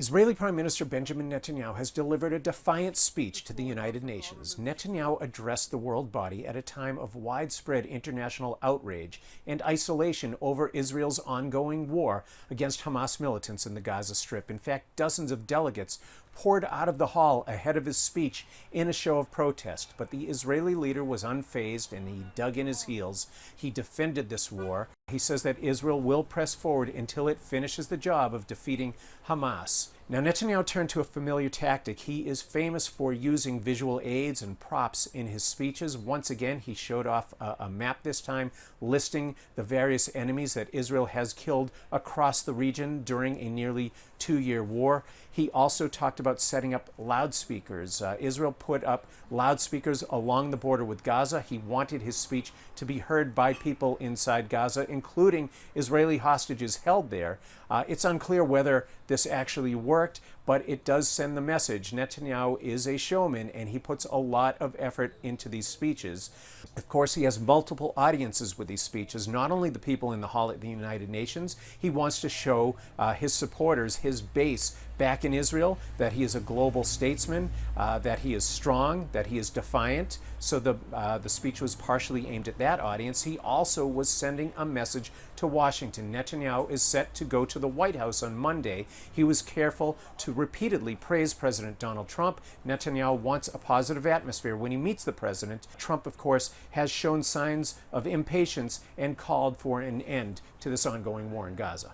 Israeli Prime Minister Benjamin Netanyahu has delivered a defiant speech to the United Nations. Netanyahu addressed the world body at a time of widespread international outrage and isolation over Israel's ongoing war against Hamas militants in the Gaza Strip. In fact, dozens of delegates poured out of the hall ahead of his speech in a show of protest. But the Israeli leader was unfazed and he dug in his heels. He defended this war. He says that Israel will press forward until it finishes the job of defeating Hamas. Now, Netanyahu turned to a familiar tactic. He is famous for using visual aids and props in his speeches. Once again, he showed off a map this time listing the various enemies that Israel has killed across the region during a nearly 2-year war. He also talked about setting up loudspeakers. Israel put up loudspeakers along the border with Gaza. He wanted his speech to be heard by people inside Gaza, including Israeli hostages held there. It's unclear whether this actually worked, but it does send the message. Netanyahu is a showman, and he puts a lot of effort into these speeches. Of course, he has multiple audiences with these speeches, not only the people in the hall at the United Nations. He wants to show his supporters, his base back in Israel, that he is a global statesman, that he is strong, that he is defiant. So the speech was partially aimed at that audience. He also was sending a message to Washington. Netanyahu is set to go to the White House on Monday. He was careful to repeatedly praise President Donald Trump. Netanyahu wants a positive atmosphere when he meets the president. Trump, of course, has shown signs of impatience and called for an end to this ongoing war in Gaza.